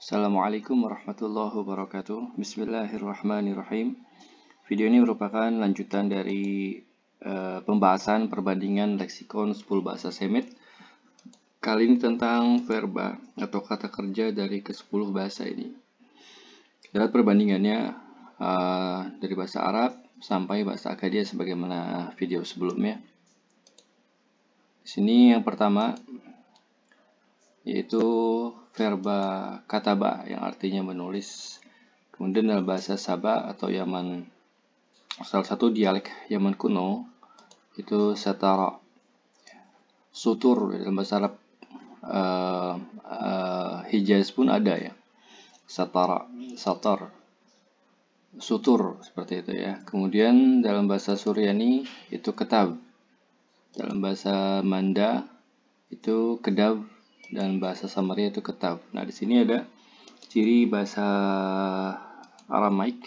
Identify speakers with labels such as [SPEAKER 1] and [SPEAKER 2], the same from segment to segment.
[SPEAKER 1] Assalamualaikum warahmatullahi wabarakatuh. Bismillahirrahmanirrahim. Video ini merupakan lanjutan dari pembahasan perbandingan leksikon 10 bahasa Semit. Kali ini tentang verba atau kata kerja dari ke-10 bahasa ini. Lihat perbandingannya dari bahasa Arab sampai bahasa Akkadia sebagaimana video sebelumnya. Di sini yang pertama yaitu verba kataba yang artinya menulis. Kemudian dalam bahasa Sabah atau Yaman, salah satu dialek Yaman kuno itu satara, sutur. Dalam bahasa Arab Hijaz pun ada ya, satara, satar, sutur, seperti itu ya. Kemudian dalam bahasa Suryani itu ketab, dalam bahasa Manda itu kedab, dan bahasa Samaria itu ketab. Nah, di sini ada ciri bahasa Aramaik,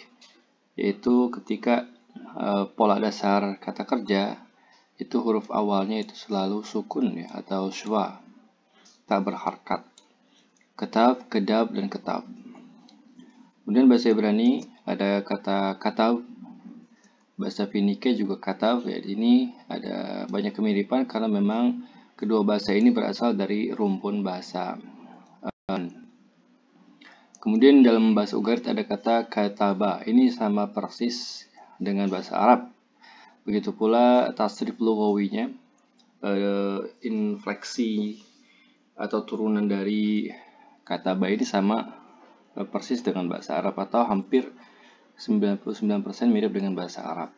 [SPEAKER 1] yaitu ketika pola dasar kata kerja itu huruf awalnya itu selalu sukun ya, atau sywa, tak berharkat. Ketab, kedab, dan ketab. Kemudian bahasa Ibrani ada kata katab, bahasa Finike juga katab ya. Ini ada banyak kemiripan karena memang kedua bahasa ini berasal dari rumpun bahasa. Kemudian dalam bahasa Ugarit ada kata kataba. Ini sama persis dengan bahasa Arab. Begitu pula tasrif lughawinya, infleksi atau turunan dari kataba ini sama persis dengan bahasa Arab, atau hampir 99% mirip dengan bahasa Arab.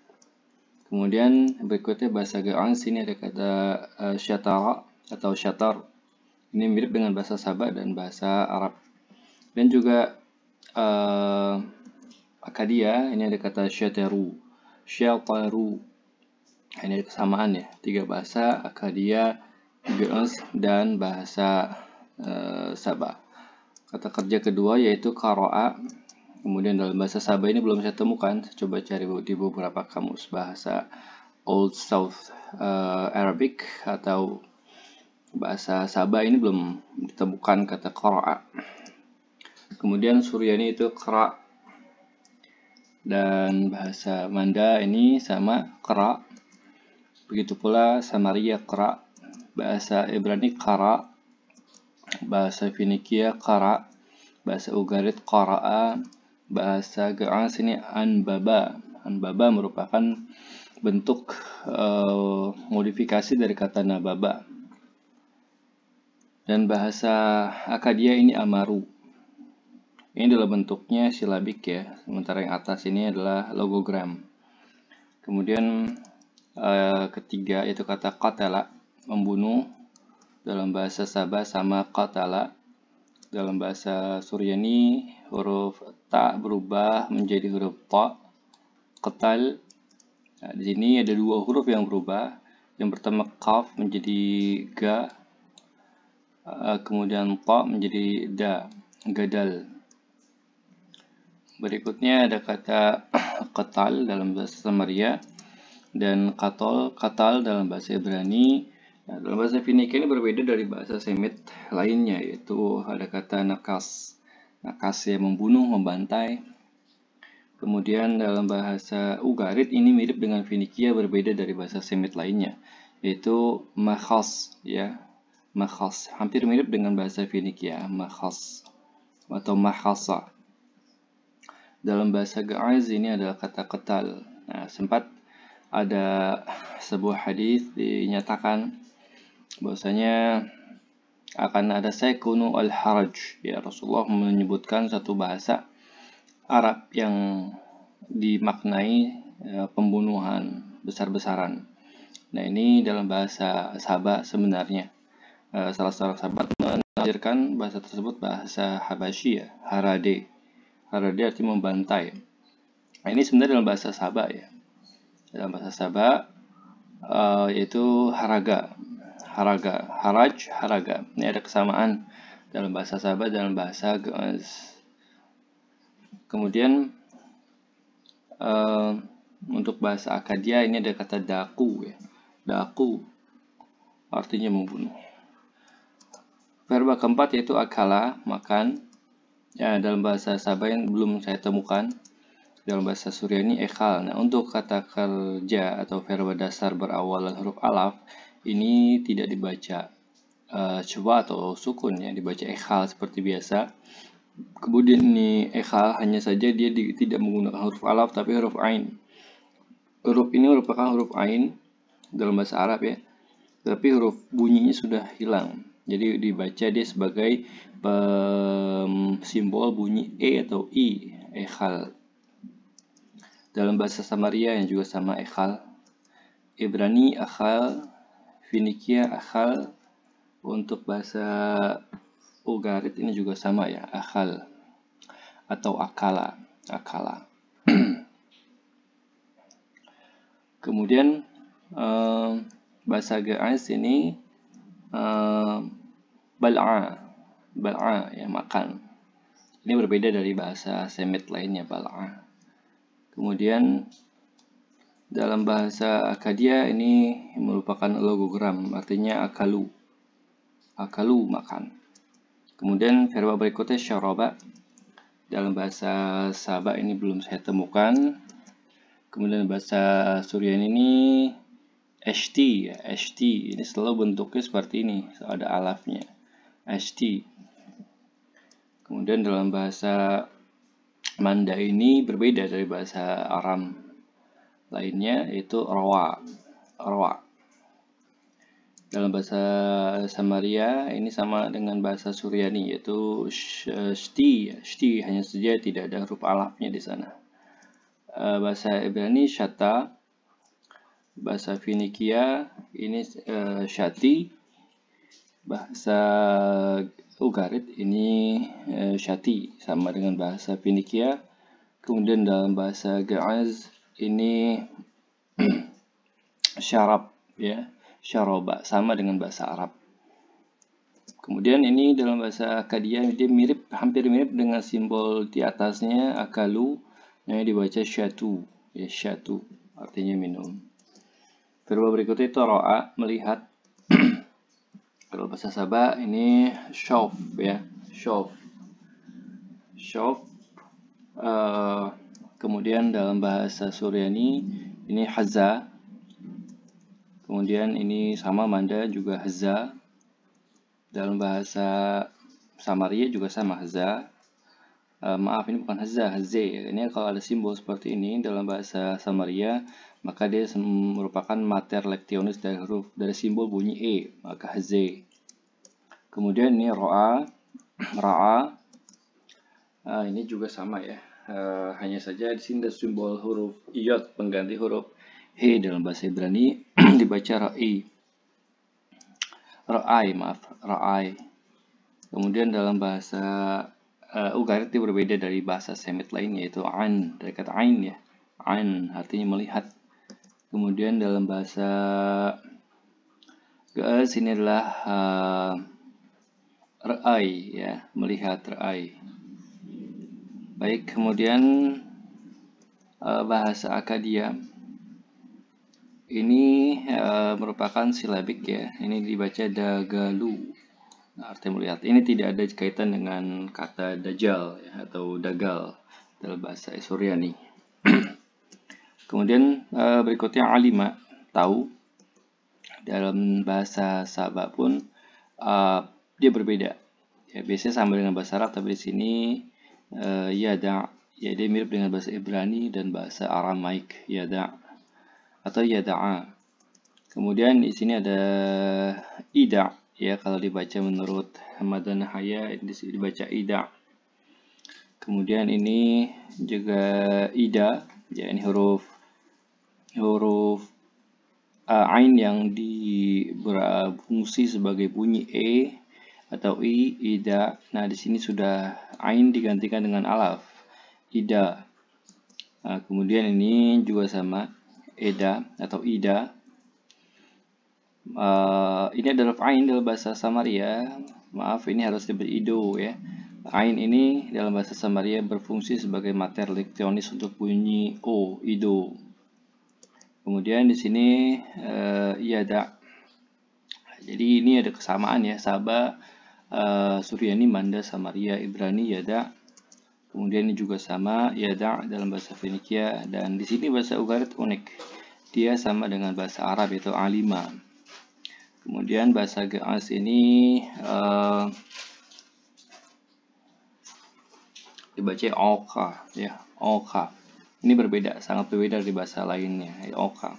[SPEAKER 1] Kemudian berikutnya bahasa Ga'an, sini ada kata syatara atau syatar. Ini mirip dengan bahasa Sabah dan bahasa Arab. Dan juga Akkadia, ini ada kata syataru, syataru. Ini ada kesamaan ya, tiga bahasa Akkadia, Ga'an, dan bahasa Sabah. Kata kerja kedua yaitu qara'a. Kemudian dalam bahasa Sabah ini belum saya temukan. Saya coba cari di beberapa kamus bahasa Old South Arabic atau bahasa Sabah, ini belum ditemukan kata qara'a. Kemudian Suryani itu qra', dan bahasa Manda ini sama qra'. Begitu pula Samaria qra', bahasa Ibrani qara', bahasa Finikia qara', bahasa Ugarit qara'a, bahasa Ga'an sini anbaba. Anbaba merupakan bentuk modifikasi dari kata nababa. Dan bahasa Akkadia ini amaru. Ini dalam bentuknya silabik ya, sementara yang atas ini adalah logogram. Kemudian ketiga itu kata qatala, membunuh. Dalam bahasa Sabah sama qatala. Dalam bahasa Suryani huruf ta berubah menjadi huruf ta, qatal. Nah, di sini ada dua huruf yang berubah. Yang pertama qaf menjadi ga, kemudian ta menjadi da, gadal. Berikutnya ada kata qatal dalam bahasa Samaria dan qatal dalam bahasa Ibrani. Nah, dalam bahasa Finike ini berbeda dari bahasa Semit lainnya, yaitu ada kata nakas. Nakas yang membunuh, membantai. Kemudian dalam bahasa Ugarit ini mirip dengan Finikia, berbeda dari bahasa Semit lainnya, yaitu makhas ya. Makhas hampir mirip dengan bahasa Finikia, makhas atau makhasa. Dalam bahasa Ga'az ini adalah kata qatal. Nah, sempat ada sebuah hadis dinyatakan bahwasanya akan ada saykunu al-haraj ya. Rasulullah menyebutkan satu bahasa Arab yang dimaknai pembunuhan besar-besaran. Nah, ini dalam bahasa Sabah sebenarnya. Salah seorang sahabat mengajarkan bahasa tersebut bahasa Habasyi ya, harade. Harade artinya membantai. Nah, ini sebenarnya dalam bahasa Sabah ya. Dalam bahasa Sabah yaitu haraga, haraj, haraga. Ini ada kesamaan dalam bahasa Sabah dalam bahasa Ga'az. Kemudian untuk bahasa Akkadia ini ada kata daku ya. Daku artinya membunuh. Verba keempat yaitu akala, makan. Ya, dalam bahasa Sabah yang belum saya temukan. Dalam bahasa Suryani ekhal. Nah, untuk kata kerja atau verba dasar berawalan huruf alaf ini tidak dibaca coba atau sukun ya, dibaca ekhal seperti biasa. Kemudian ini ekhal hanya saja dia tidak menggunakan huruf alaf tapi huruf ain. Huruf ini merupakan huruf ain dalam bahasa Arab ya, tapi huruf bunyinya sudah hilang. Jadi dibaca dia sebagai simbol bunyi e atau i, ekhal. Dalam bahasa Samaria yang juga sama ekhal. Ibrani akhal, Finikia akhal. Untuk bahasa Ugarit ini juga sama ya, akhal atau akala. Kemudian bahasa Ge'ez ini bal'a ya, makan. Ini berbeda dari bahasa Semit lainnya, bal'a. Kemudian dalam bahasa Akkadia ini merupakan logogram, artinya akalu makan. Kemudian verba berikutnya syaraba. Dalam bahasa Sabah ini belum saya temukan. Kemudian bahasa Suryani ini HT ya, HT ini selalu bentuknya seperti ini, ada alafnya. HT. Kemudian dalam bahasa Manda ini berbeda dari bahasa Aram lainnya, yaitu rawa. Dalam bahasa Samaria ini sama dengan bahasa Suryani, yaitu shti, hanya saja tidak ada huruf alafnya di sana. Bahasa Ibrani shata, bahasa Finikia ini shati, bahasa Ugarit ini shati, sama dengan bahasa Finikia. Kemudian dalam bahasa Ge'ez ini syarab ya, syaroba, sama dengan bahasa Arab. Kemudian ini dalam bahasa Akkadia dia hampir mirip dengan simbol di atasnya akalu yang dibaca syatu ya, syatu artinya minum. Verba berikutnya itu ro'a, melihat. Kalau bahasa Sabah ini syauf ya, syauf. Kemudian dalam bahasa Suryani ini hazza. Kemudian ini sama Manda juga hazza. Dalam bahasa Samaria juga sama hazza. Maaf, ini bukan hazza, hazze. Ini kalau ada simbol seperti ini dalam bahasa Samaria, maka dia merupakan mater lektionis dari simbol bunyi e, maka hazze. Kemudian ini ro'a, ra'a. Ini juga sama ya. Hanya saja di sini ada simbol huruf iyot pengganti huruf he dalam bahasa Ibrani dibaca ra'i. Ra'ai. Kemudian dalam bahasa Ugarit itu berbeda dari bahasa Semit lainnya, yaitu an, dari kata ain ya. An artinya melihat. Kemudian dalam bahasa Ge'ez ini adalah ra'ai ya, melihat, ra'ai. Baik, kemudian bahasa Akkadia ini merupakan silabik ya. Ini dibaca dagalu. Nah, artinya melihat. Ini tidak ada kaitan dengan kata dajjal ya, atau dagal dalam bahasa Suryani. Kemudian berikutnya alima, tahu. Dalam bahasa Sabah pun dia berbeda. Ya, biasanya sama dengan bahasa Arab, tapi di sini yada, ya dia mirip dengan bahasa Ibrani dan bahasa Aramaik, yada atau yada'a. Kemudian di sini ada ida ya, kalau dibaca menurut Hamadan Nahaya ini dibaca ida. Kemudian ini juga ida ya, ini huruf ain yang berfungsi sebagai bunyi e atau i, ida. Nah, di sini sudah ain digantikan dengan alaf, ida. Nah, kemudian ini juga sama, eda atau ida. Ini adalah ain dalam bahasa Samaria. Maaf, ini harus diberi ido ya. Ain ini dalam bahasa Samaria berfungsi sebagai mater lektionis untuk bunyi o, ido. Kemudian di sini yada. Jadi ini ada kesamaan ya, Sabah, Suryani, Manda, Samaria, Ibrani, yada. Kemudian ini juga sama, yada' dalam bahasa Fenikia, dan di sini bahasa Ugarit unik. Dia sama dengan bahasa Arab yaitu alima. Kemudian bahasa Ge'ez ini dibaca oka, ya, oka. Ini berbeda, sangat berbeda dari bahasa lainnya, ya, oka.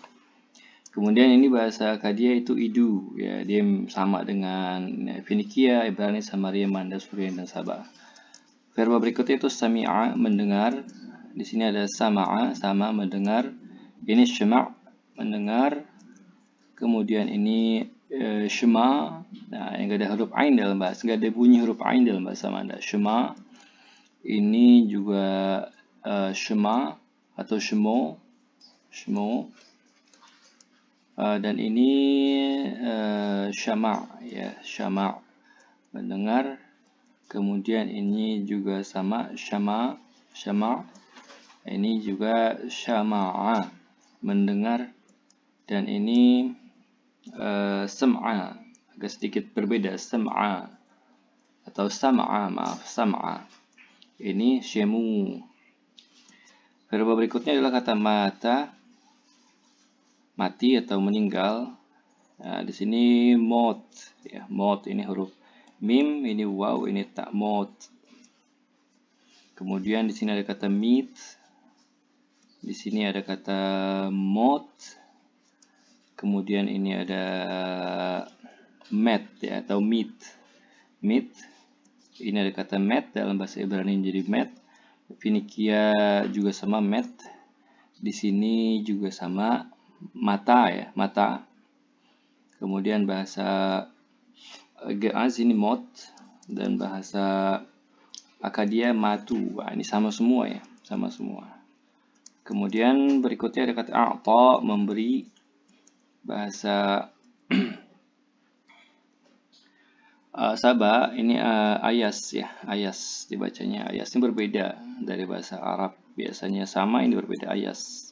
[SPEAKER 1] Kemudian ini bahasa Akkadia itu idu, ya, dia sama dengan Finikia, Ibrani, Samaria, Manda, Surian, dan Sabah. Verba berikutnya itu sami'a, mendengar. Di sini ada sama'a, sama, mendengar. Ini syama', mendengar. Kemudian ini syema, nah yang gak ada huruf ain dalam bahasa, gak ada bunyi huruf ain dalam bahasa Manda. Syema, ini juga syema atau syemo, dan ini syama', ya, syama', mendengar. Kemudian ini juga sama, syama', ini juga syama'a, mendengar. Dan ini sam'a, agak sedikit berbeda, sam'a atau sam'a, maaf, sam'a. Ini syemu. Verba berikutnya adalah kata mata, mati atau meninggal. Nah, di sini mot, ya, mot ini huruf mim, ini waw, ini tak, mot. Kemudian di sini ada kata mit, di sini ada kata mot. Kemudian ini ada met, ya, atau mit. Ini ada kata met dalam bahasa Ibrani jadi met. Finikia juga sama met. Di sini juga sama mata, ya, mata. Kemudian bahasa Ge'ez ini mot, dan bahasa Akkadia matu. Wah, ini sama semua, ya, sama semua. Kemudian berikutnya ada kata a'ta, memberi. Bahasa Sabah ini ayas, ya, ayas dibacanya. Ayas ini berbeda dari bahasa Arab, biasanya sama, ini berbeda, ayas.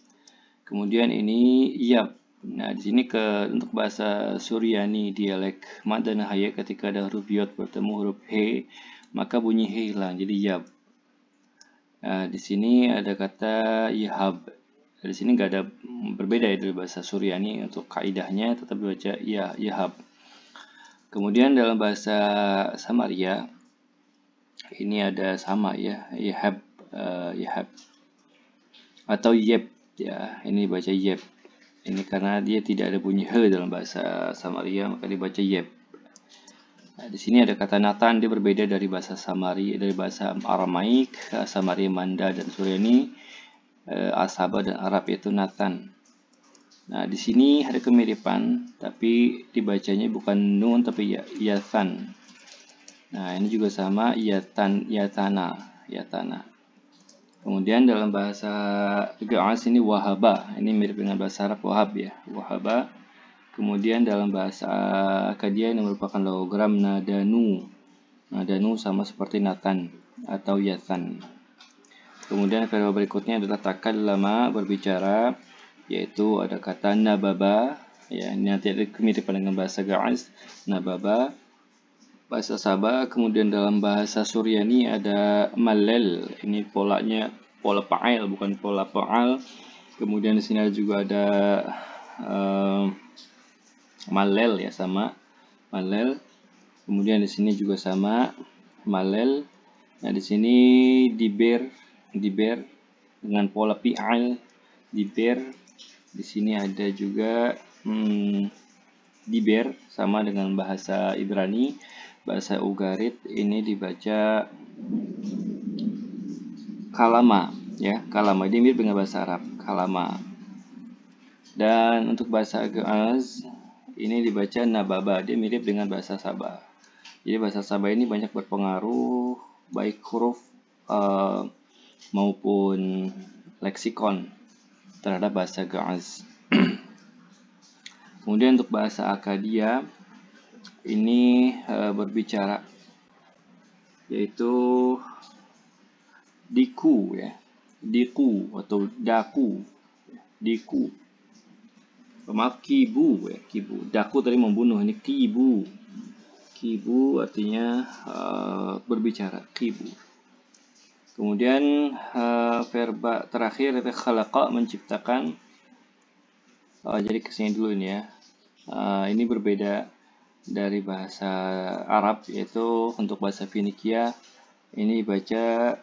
[SPEAKER 1] Kemudian ini yab. Nah, di sini untuk bahasa Suryani dialek mad dan haya, ketika ada huruf yod bertemu huruf he, maka bunyi he hilang, jadi yab. Nah, di sini ada kata yahab. Di sini nggak ada, berbeda ya dari bahasa Suryani, untuk kaidahnya tetap dibaca yahab. Kemudian dalam bahasa Samaria ini ada sama, ya, yahab, atau yeb, ya, ini dibaca yeb. Ini karena dia tidak ada bunyi he dalam bahasa Samaria, maka dibaca yeb. Nah, di sini ada kata Nathan, dia berbeda dari bahasa Samaria, dari bahasa Aramaik, Samaria, Manda, dan Suryani, Asaba, dan Arab, yaitu Nathan. Nah, di sini ada kemiripan, tapi dibacanya bukan nun tapi yathan. Nah, ini juga sama, yatana. Kemudian dalam bahasa Ge'ez ini wahaba, ini mirip dengan bahasa Arab wahab, ya, wahaba. Kemudian dalam bahasa Akkadia ini merupakan logogram nadanu. Nadanu sama seperti Nathan atau yathan. Kemudian verba berikutnya adalah takallama, berbicara, yaitu ada kata nababa, ya, ini nanti ada kemiripan dengan bahasa Ge'ez, nababa. Bahasa Sabah. Kemudian dalam bahasa Suryani ada malel, ini polanya pola fa'il bukan pola fa'al. Kemudian di sini juga ada malel, ya, sama malel. Kemudian di sini juga sama malel. Nah, di sini diber dengan pola fi'al, diber. Di sini ada juga diber, sama dengan bahasa Ibrani. Bahasa Ugarit ini dibaca kalama, ya, kalama. Dia mirip dengan bahasa Arab, kalama. Dan untuk bahasa Ge'ez ini dibaca nababa, dia mirip dengan bahasa Sabah. Jadi bahasa Sabah ini banyak berpengaruh baik huruf maupun leksikon terhadap bahasa Ge'ez. Kemudian untuk bahasa Akkadia ini berbicara, yaitu diku, ya, diku atau daku, diku. Maaf, kibu, ya, kibu. Daku tadi membunuh, ini kibu. Kibu artinya berbicara, kibu. Kemudian verba terakhir itu khalaqa, menciptakan. Jadi kesini dulu ini ya. Ini berbeda dari bahasa Arab, yaitu untuk bahasa Finikia ini baca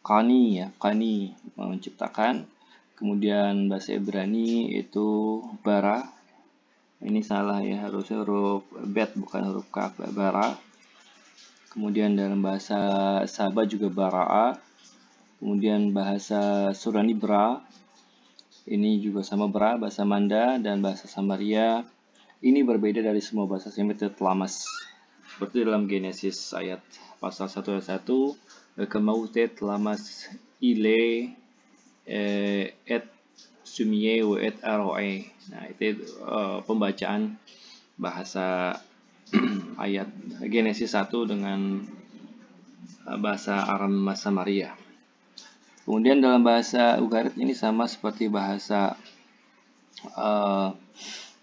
[SPEAKER 1] qani ya, qani, menciptakan. Kemudian bahasa Ibrani itu bara. Ini salah ya, harusnya huruf bet bukan huruf kaf, bara. Kemudian dalam bahasa Sabah juga bara'a. Kemudian bahasa Surani bra. Ini juga sama bra, bahasa Manda dan bahasa Samaria. Ini berbeda dari semua bahasa Semit dan Telamas. Seperti dalam Genesis ayat pasal 1 ayat 1, kemautet lamas ile et sumie wa et aroe. Nah, itu pembacaan bahasa ayat Genesis 1 dengan bahasa Aram Samaria. Kemudian dalam bahasa Ugarit ini sama seperti bahasa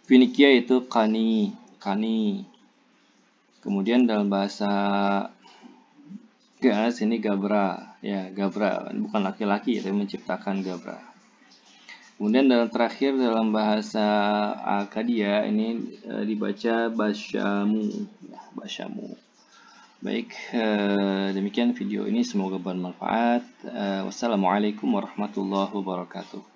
[SPEAKER 1] Finikia, itu kani. Kemudian dalam bahasa Gas ini Gabra, ya Gabra, bukan laki-laki, tapi menciptakan Gabra. Kemudian terakhir dalam bahasa Akadia ini dibaca Basyamu, ya, Basyamu. Baik, demikian video ini, semoga bermanfaat. Wassalamualaikum warahmatullahi wabarakatuh.